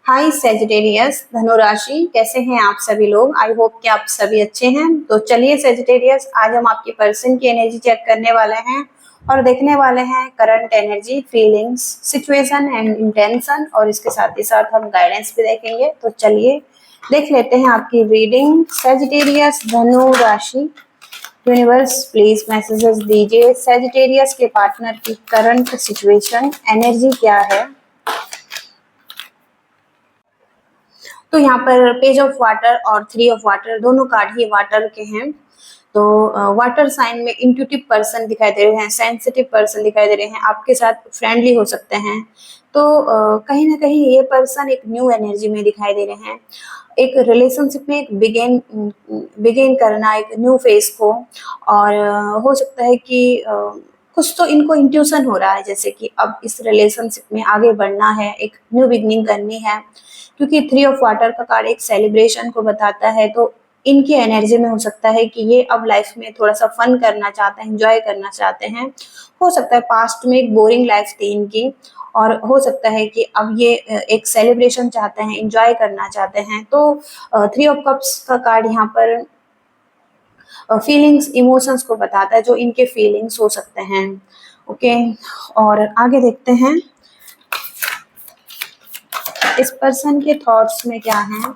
हाय Sagittarius धनु राशि, कैसे हैं आप सभी लोग। आई होप कि आप सभी अच्छे हैं। तो चलिए सेजिटेरियस, आज हम आपकी पर्सन की एनर्जी चेक करने वाले हैं और देखने वाले हैं current energy, feelings, situation and intention, और इसके साथ ही साथ हम गाइडेंस भी देखेंगे। तो चलिए देख लेते हैं आपकी रीडिंग। सेजिटेरियस धनु राशि, यूनिवर्स प्लीज मैसेजेस दीजिए। सेजिटेरियस के पार्टनर की करंट सिचुएशन एनर्जी क्या है। तो यहाँ पर पेज ऑफ वाटर और थ्री ऑफ वाटर, दोनों कार्ड ही वाटर के हैं। तो वाटर साइन में इंट्यूटिव पर्सन दिखाई दे रहे हैं, सेंसिटिव पर्सन दिखाई दे रहे हैं, आपके साथ फ्रेंडली हो सकते हैं। तो कहीं ना कहीं ये पर्सन एक न्यू एनर्जी में दिखाई दे रहे हैं, एक रिलेशनशिप में एक बिगेन करना, एक न्यू फेस को। और हो सकता है कि कुछ तो इनको इंट्यूशन हो रहा है, जैसे कि अब इस रिलेशनशिप में आगे बढ़ना है, एक न्यू बिगनिंग करनी है। क्योंकि थ्री ऑफ वाटर का कार्ड एक सेलिब्रेशन को बताता है, तो इनकी एनर्जी में हो सकता है कि ये अब लाइफ में थोड़ा सा फन करना चाहते हैं, एंजॉय करना चाहते हैं। हो सकता है पास्ट में एक बोरिंग लाइफ थी इनकी, और हो सकता है कि अब ये एक सेलिब्रेशन चाहते हैं, एंजॉय करना चाहते हैं। तो थ्री ऑफ कप्स का कार्ड यहाँ पर फीलिंग्स, इमोशंस को बताता है, जो इनके फीलिंग्स हो सकते हैं। ओके, और आगे देखते हैं इस पर्सन के थॉट्स में क्या हैं।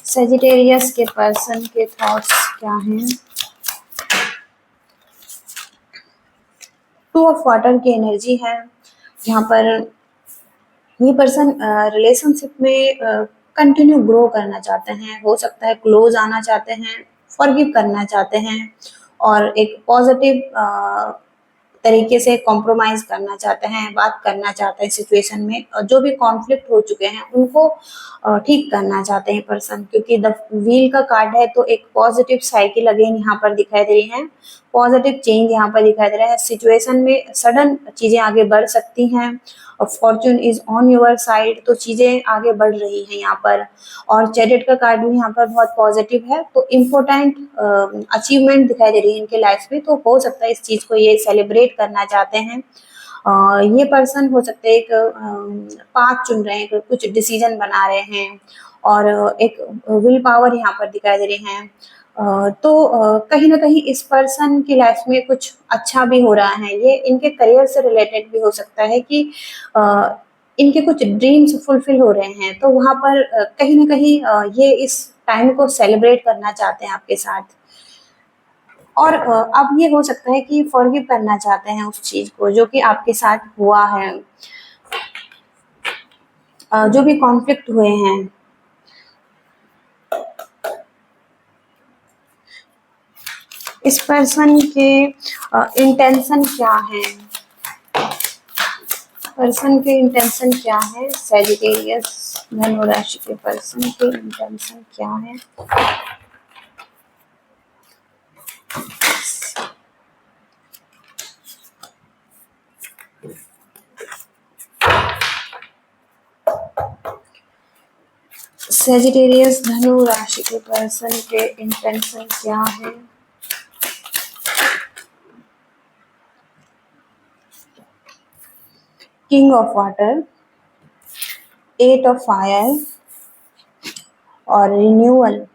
सेजिटेरियस के पर्सन के थॉट्स क्या हैं। टू ऑफ वाटर की एनर्जी है यहाँ पर। ये पर्सन रिलेशनशिप में कंटिन्यू ग्रो करना चाहते हैं, हो सकता है क्लोज आना चाहते हैं, फॉरगिव करना चाहते हैं, और एक पॉजिटिव तरीके से कॉम्प्रोमाइज करना चाहते हैं, बात करना चाहते हैं सिचुएशन में, और जो भी कॉन्फ्लिक्ट हो चुके हैं उनको ठीक करना चाहते हैं पर्सन। क्योंकि द व्हील का कार्ड है, तो एक पॉजिटिव साइकिल अगेन यहाँ पर दिखाई दे रही है, पॉजिटिव चेंज यहाँ पर दिखाई दे रहा है। सिचुएशन में सडन चीजें आगे बढ़ सकती हैं, और Fortune is on your side, तो चीजें आगे बढ़ रही हैं यहाँ पर। और चैरियट का कार्ड भी यहाँ पर बहुत पॉजिटिव है, तो इम्पोर्टेंट अचीवमेंट दिखाई दे रही है इनके लाइफ में। तो हो सकता है इस चीज को ये सेलिब्रेट करना चाहते हैं। ये पर्सन हो सकते हैं एक पाथ चुन रहे हैं, कुछ डिसीजन बना रहे हैं, और एक विल पावर यहाँ पर दिखाई दे रहे हैं। तो कहीं ना कहीं इस पर्सन की लाइफ में कुछ अच्छा भी हो रहा है। ये इनके करियर से रिलेटेड भी हो सकता है कि इनके कुछ ड्रीम्स फुलफिल हो रहे हैं, तो वहां पर कहीं ना कहीं ये इस टाइम को सेलिब्रेट करना चाहते हैं आपके साथ। और अब ये हो सकता है कि फॉरगिव करना चाहते हैं उस चीज को जो कि आपके साथ हुआ है, जो भी कॉन्फ्लिक्ट हुए हैं। इस पर्सन के इंटेंशन क्या है, पर्सन के इंटेंशन क्या है। सेजिटेरियस धनु राशि के पर्सन के इंटेंशन क्या है। सेजिटेरियस धनु राशि के पर्सन के इंटेंशन क्या है। King of water, eight of fire और रिन्यूअल।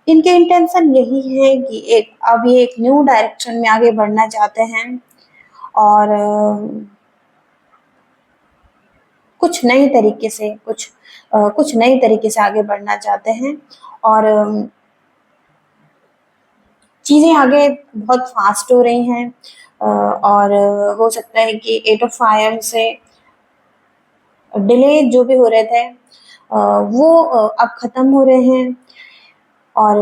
इनके इंटेंशन यही है कि अब ये एक न्यू डायरेक्शन में आगे बढ़ना चाहते हैं, और कुछ नई तरीके से आगे बढ़ना चाहते हैं। और चीजें आगे बहुत फास्ट हो रही हैं, और हो सकता है कि एट ऑफ फायर से डिले जो भी हो रहे थे वो अब खत्म हो रहे हैं, और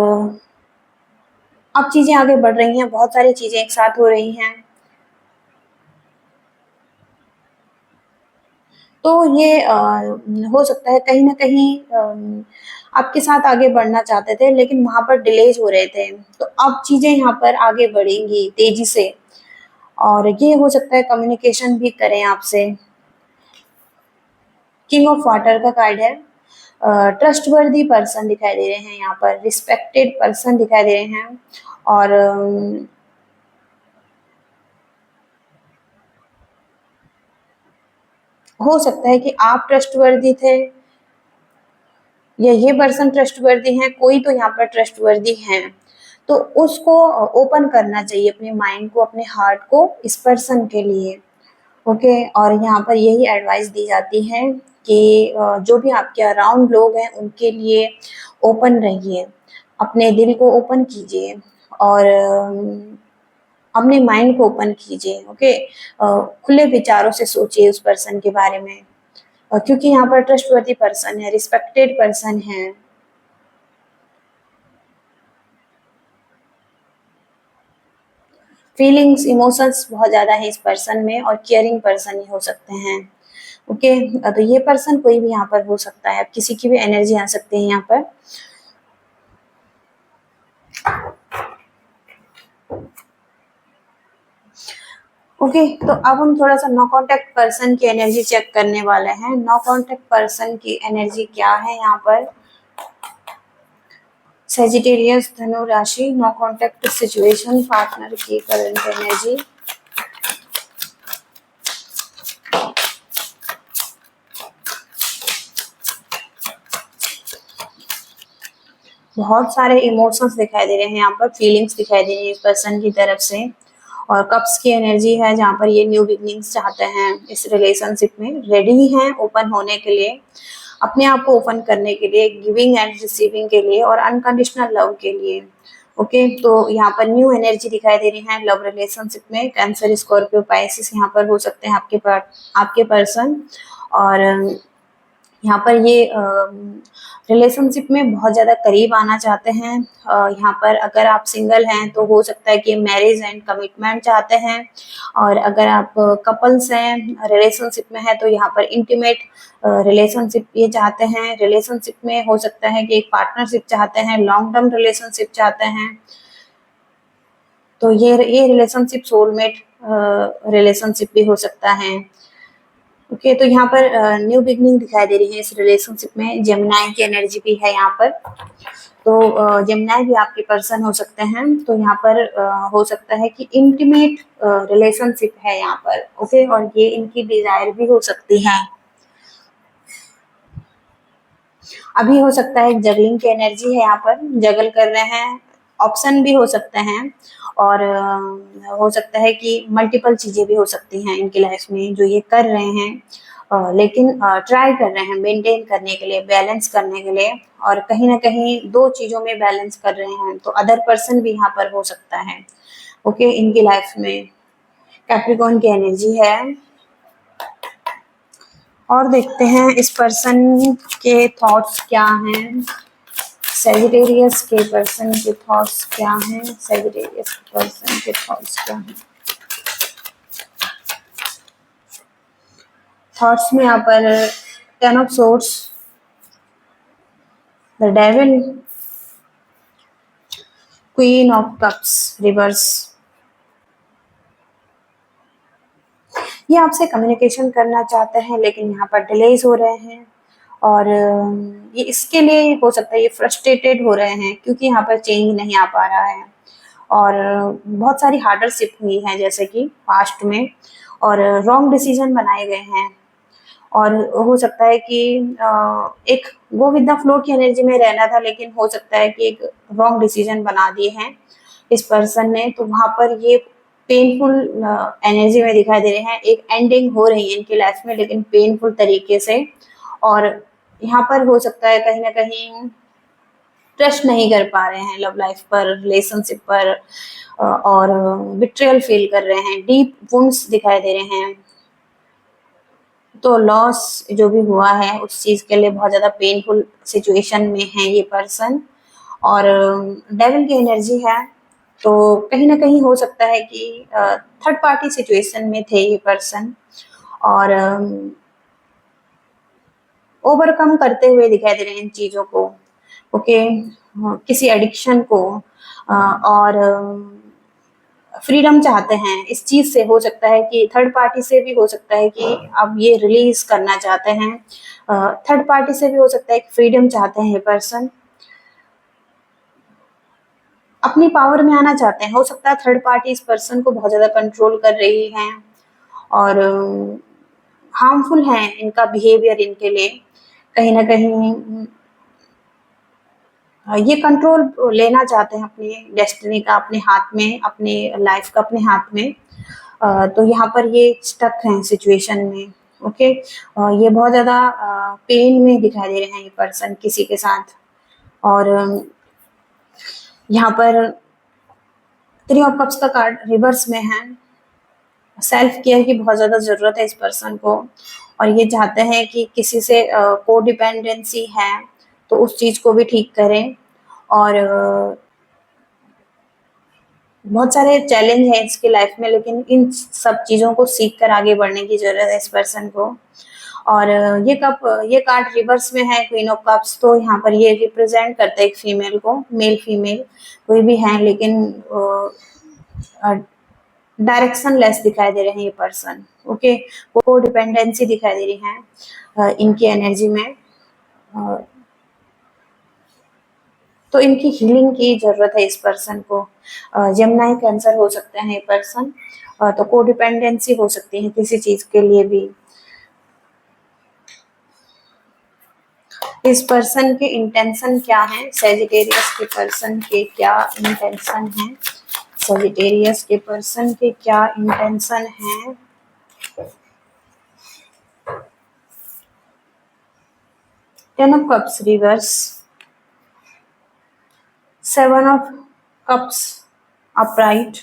अब चीजें आगे बढ़ रही हैं, बहुत सारी चीजें एक साथ हो रही हैं। तो ये हो सकता है कहीं ना कहीं आपके साथ आगे बढ़ना चाहते थे, लेकिन वहां पर डिलेज हो रहे थे, तो अब चीजें यहाँ पर आगे बढ़ेंगी तेजी से। और ये हो सकता है कम्युनिकेशन भी करें आपसे। किंग ऑफ वाटर का कार्ड है, ट्रस्टवर्दी पर्सन दिखाई दे रहे हैं यहाँ पर, रिस्पेक्टेड पर्सन दिखाई दे रहे हैं, और हो सकता है कि आप ट्रस्टवर्दी थे या ये पर्सन ट्रस्टवर्दी है, कोई तो यहाँ पर ट्रस्टवर्दी है, तो उसको ओपन करना चाहिए अपने माइंड को, अपने हार्ट को इस पर्सन के लिए। ओके, और यहाँ पर यही एडवाइस दी जाती है कि जो भी आपके अराउंड लोग हैं उनके लिए ओपन रहिए, अपने दिल को ओपन कीजिए और अपने माइंड को ओपन कीजिए। ओके, खुले विचारों से सोचिए उस पर्सन के बारे में, क्योंकि यहाँ पर ट्रस्टवर्दी पर्सन है, रिस्पेक्टेड पर्सन है। फीलिंग्स, इमोशंस बहुत ज्यादा है इस पर्सन में और केयरिंग पर्सन ही हो सकते हैं। ओके, तो ये पर्सन कोई भी यहाँ पर हो सकता है, अब किसी की भी एनर्जी आ सकती है यहाँ पर। ओके, तो अब हम थोड़ा सा नो कांटेक्ट पर्सन की एनर्जी चेक करने वाले हैं। नो कांटेक्ट पर्सन की एनर्जी क्या है यहाँ पर? सेजिटेरियस, धनु राशि, नो कांटेक्ट सिचुएशन, पार्टनर की करंट एनर्जी। बहुत सारे इमोशंस दिखाई दे रहे हैं यहाँ पर, फीलिंग्स दिखाई दे रही है इस पर्सन की तरफ से, और कप्स की एनर्जी है जहाँ पर ये न्यू बिगनिंग्स चाहते हैं, इस रिलेशनशिप में रेडी हैं ओपन होने के लिए, अपने आप को ओपन करने के लिए, गिविंग एंड रिसीविंग के लिए और अनकंडीशनल लव के लिए। ओके, तो यहाँ पर न्यू एनर्जी दिखाई दे रही है लव रिलेशनशिप में। कैंसर, स्कॉर्पियो, पाइसिस यहाँ पर हो सकते हैं आपके पर्सन, और यहाँ पर ये रिलेशनशिप में बहुत ज़्यादा करीब आना चाहते हैं। यहाँ पर अगर आप सिंगल हैं तो हो सकता है कि मैरिज एंड कमिटमेंट चाहते हैं, और अगर आप कपल्स हैं, रिलेशनशिप में है, तो यहाँ पर इंटीमेट रिलेशनशिप ये चाहते हैं। रिलेशनशिप में हो सकता है कि एक पार्टनरशिप चाहते हैं, लॉन्ग टर्म रिलेशनशिप चाहते हैं, तो ये रिलेशनशिप सोलमेट रिलेशनशिप भी हो सकता है। ओके, तो यहाँ पर न्यू बिगनिंग दिखाई दे रही है इस रिलेशनशिप में। जेमिनाई की एनर्जी भी है यहाँ पर, तो जेमिनाई भी आपके पर्सन हो सकते हैं। तो यहाँ पर हो सकता है कि इंटीमेट रिलेशनशिप है यहाँ पर। ओके, और ये इनकी डिजायर भी हो सकती है। अभी हो सकता है जगलिंग की एनर्जी है यहाँ पर, जगल कर रहे हैं, ऑप्शन भी हो सकते हैं, और हो सकता है कि मल्टीपल चीजें भी हो सकती हैं इनकी लाइफ में जो ये कर रहे हैं, लेकिन ट्राई कर रहे हैं मेंटेन करने के लिए, बैलेंस करने के लिए, और कहीं ना कहीं दो चीजों में बैलेंस कर रहे हैं, तो अदर पर्सन भी यहाँ पर हो सकता है। ओके, इनकी लाइफ में कैप्रिकॉर्न की एनर्जी है। और देखते हैं इस पर्सन के थॉट्स क्या हैं। सेजिटेरियस के पर्सन के थॉट्स क्या हैं? सेजिटेरियस के पर्सन के थॉट्स क्या हैं? थॉट्स में यहाँ पर ten of swords, the devil, queen of cups reverse. ये आपसे कम्युनिकेशन करना चाहते हैं लेकिन यहाँ पर डिलेज हो रहे हैं, और ये इसके लिए हो सकता है ये फ्रस्ट्रेटेड हो रहे हैं क्योंकि यहाँ पर चेंज नहीं आ पा रहा है, और बहुत सारी हार्डरशिप हुई है जैसे कि पास्ट में, और रॉन्ग डिसीजन बनाए गए हैं, और हो सकता है कि एक गो विद द फ्लो की एनर्जी में रहना था, लेकिन हो सकता है कि एक रॉन्ग डिसीजन बना दिए हैं इस पर्सन ने, तो वहां पर ये पेनफुल एनर्जी में दिखाई दे रहे हैं। एक एंडिंग हो रही है इनकी लाइफ में लेकिन पेनफुल तरीके से, और यहाँ पर हो सकता है कहीं ना कहीं ट्रस्ट नहीं कर पा रहे हैं लव लाइफ पर, रिलेशनशिप पर, और बिट्रियल फील कर रहे हैं, डीप वुंड्स दिखाई दे रहे हैं। तो लॉस जो भी हुआ है उस चीज के लिए बहुत ज्यादा पेनफुल सिचुएशन में है ये पर्सन, और डेविल की एनर्जी है, तो कहीं ना कहीं हो सकता है कि थर्ड पार्टी सिचुएशन में थे ये पर्सन, और ओवरकम करते हुए दिखाई दे रहे हैं इन चीजों को। ओके, किसी एडिक्शन को, और फ्रीडम चाहते हैं इस चीज से। हो सकता है कि थर्ड पार्टी से भी हो सकता है कि अब ये रिलीज करना चाहते हैं, थर्ड पार्टी से भी हो सकता है कि फ्रीडम चाहते हैं ये पर्सन, अपनी पावर में आना चाहते हैं। हो सकता है थर्ड पार्टी इस पर्सन को बहुत ज्यादा कंट्रोल कर रही है, और हार्मफुल है इनका बिहेवियर इनके लिए। कहीं ना कहीं ये कंट्रोल लेना चाहते हैं अपनी डेस्टिनी का अपने हाथ में, अपनी लाइफ का अपने हाथ में। तो यहाँ पर ये स्टक हैं सिचुएशन में। ओके, ये बहुत ज्यादा पेन में दिखाई दे रहे हैं ये पर्सन किसी के साथ। और यहाँ पर थ्री ऑफ कप्स का कार्ड रिवर्स में है। सेल्फ केयर की बहुत ज्यादा जरूरत है इस पर्सन को, और ये चाहते हैं कि किसी से को डिपेंडेंसी है तो उस चीज को भी ठीक करें। और बहुत सारे चैलेंज हैं इसकी लाइफ में, लेकिन इन सब चीजों को सीख कर आगे बढ़ने की जरूरत है इस पर्सन को। और ये कार्ड रिवर्स में है, क्वीन ऑफ कप्स, तो यहाँ पर ये रिप्रेजेंट करता है एक फीमेल को, मेल फीमेल कोई भी है, लेकिन डायरेक्शन लेस दिखाई दे रहे हैं ये पर्सन। ओके, वो डिपेंडेंसी दिखाई दे रही है इनकी एनर्जी में। तो इनकी हीलिंग की जरूरत है इस पर्सन को। जमुनाई कैंसर हो सकते हैं ये पर्सन, तो को डिपेंडेंसी हो सकती है किसी चीज के लिए भी। इस पर्सन के इंटेंशन क्या है, सेजिटेरियस के पर्सन के क्या इंटेंशन है, सेजिटेरियस के पर्सन के क्या इंटेंशन है। Ten of cups reverse, seven of cups upright,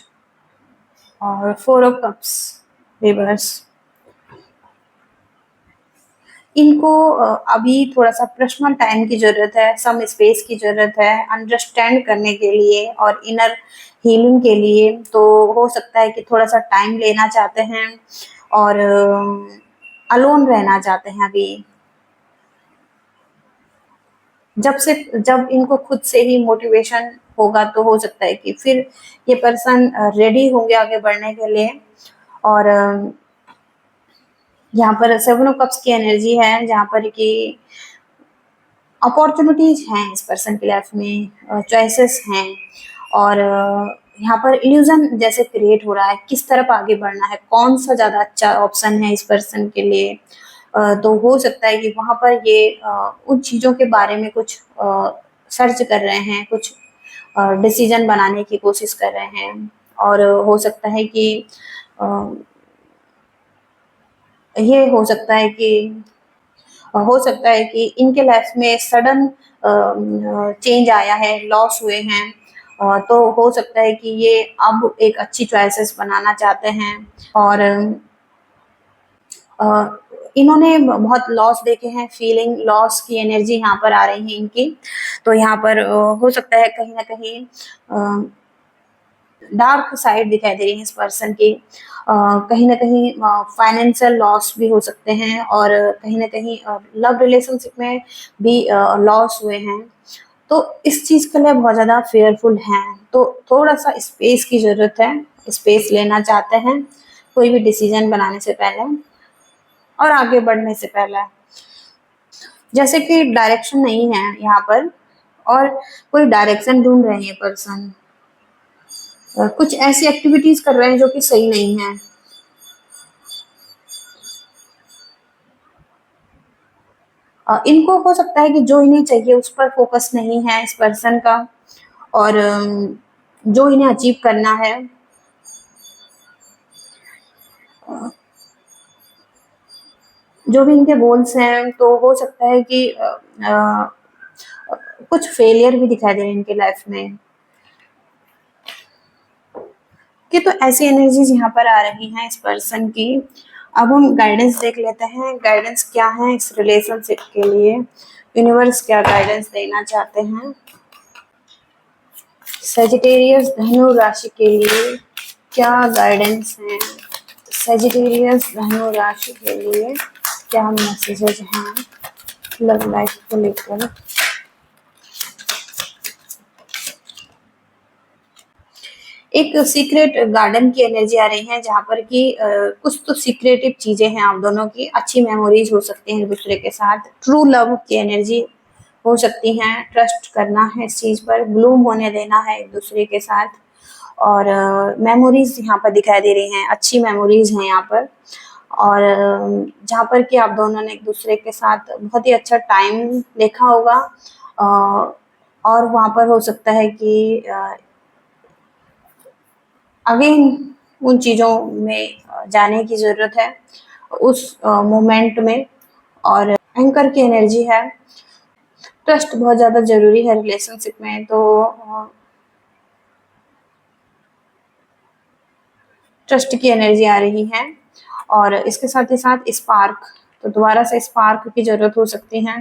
और फोर ऑफ कप्स रिवर्स। इनको अभी थोड़ा सा पर्सनल टाइम की जरूरत है, सम स्पेस की जरूरत है अंडरस्टैंड करने के लिए और इनर हीलिंग के लिए। तो हो सकता है कि थोड़ा सा टाइम लेना चाहते हैं और अलोन रहना चाहते हैं अभी। जब इनको खुद से ही मोटिवेशन होगा तो हो सकता है कि फिर ये पर्सन रेडी होंगे आगे बढ़ने के लिए। और यहाँ पर सेवन ऑफ कप्स की एनर्जी है, जहाँ पर कि अपॉर्चुनिटीज हैं इस पर्सन की लाइफ में, चॉइसेस हैं। और यहाँ पर इल्यूजन जैसे क्रिएट हो रहा है, किस तरफ आगे बढ़ना है, कौन सा ज्यादा अच्छा ऑप्शन है इस पर्सन के लिए। तो हो सकता है कि वहां पर ये उन चीजों के बारे में कुछ सर्च कर रहे हैं, कुछ डिसीजन बनाने की कोशिश कर रहे हैं। और हो सकता है कि ये हो सकता है कि इनके लाइफ में सडन चेंज आया है, लॉस हुए हैं। तो हो सकता है कि ये अब एक अच्छी चॉइसेस बनाना चाहते हैं। और इन्होंने बहुत लॉस देखे हैं, फीलिंग लॉस की एनर्जी यहाँ पर आ रही है इनकी। तो यहाँ पर हो सकता है कहीं ना कहीं डार्क साइड दिखाई दे रही है इस पर्सन की। कहीं ना कहीं फाइनेंशियल लॉस भी हो सकते हैं, और कहीं ना कहीं लव रिलेशनशिप में भी लॉस हुए हैं। तो इस चीज के लिए बहुत ज्यादा फेयरफुल हैं, तो थोड़ा सा स्पेस की जरूरत है, स्पेस लेना चाहते हैं कोई भी डिसीजन बनाने से पहले और आगे बढ़ने से पहले। जैसे कि डायरेक्शन नहीं है यहाँ पर, और कोई डायरेक्शन ढूंढ रहे हैं पर्सन, कुछ ऐसी एक्टिविटीज कर रहे हैं जो कि सही नहीं है। इनको हो सकता है कि जो इन्हें चाहिए उस पर फोकस नहीं है इस पर्सन का, और जो इन्हें अचीव करना है, जो भी इनके गोल्स हैं, तो हो सकता है कि कुछ फेलियर भी दिखाई दे रहे हैं इनके लाइफ में। कि तो ऐसी एनर्जीज यहाँ पर आ रही हैं इस पर्सन की। अब हम गाइडेंस देख लेते हैं, गाइडेंस क्या है इस रिलेशनशिप के लिए, यूनिवर्स क्या गाइडेंस देना चाहते हैं सेजिटेरियस धनु राशि के लिए। क्या गाइडेंस है सेजिटेरियस धनु राशि के लिए, क्या मैसेजेस हैं लव लाइफ को लेकर। एक सीक्रेट गार्डन की एनर्जी आ रही है, जहाँ पर कि कुछ तो सीक्रेटिव चीजें हैं आप दोनों की, अच्छी मेमोरीज हो सकती हैं एक दूसरे के साथ, ट्रू लव की एनर्जी हो सकती है, ट्रस्ट करना है इस चीज पर, ब्लूम होने देना है एक दूसरे के साथ। और मेमोरीज यहाँ पर दिखाई दे रही हैं, अच्छी मेमोरीज हैं यहाँ पर। और जहाँ पर कि आप दोनों ने एक दूसरे के साथ बहुत ही अच्छा टाइम देखा होगा। और वहाँ पर हो सकता है कि अगेन उन चीज़ों में जाने की ज़रूरत है उस मोमेंट में। और एंकर की एनर्जी है, ट्रस्ट बहुत ज़्यादा ज़रूरी है रिलेशनशिप में। तो ट्रस्ट की एनर्जी आ रही है और इसके साथ ही साथ स्पार्क, तो दोबारा से स्पार्क की ज़रूरत हो सकती है।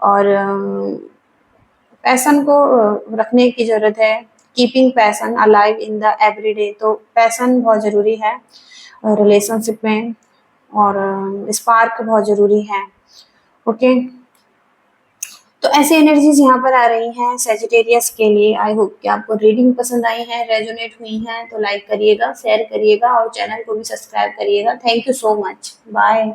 और पैशन को रखने की ज़रूरत है, keeping passion alive in the everyday. तो पैशन बहुत ज़रूरी है रिलेशनशिप में और स्पार्क बहुत ज़रूरी है। ओके, तो ऐसी एनर्जीज यहाँ पर आ रही हैं सेजिटेरियस के लिए। आई होप कि आपको रीडिंग पसंद आई है, रेजोनेट हुई हैं, तो लाइक करिएगा, शेयर करिएगा और चैनल को भी सब्सक्राइब करिएगा। Thank you so much, bye.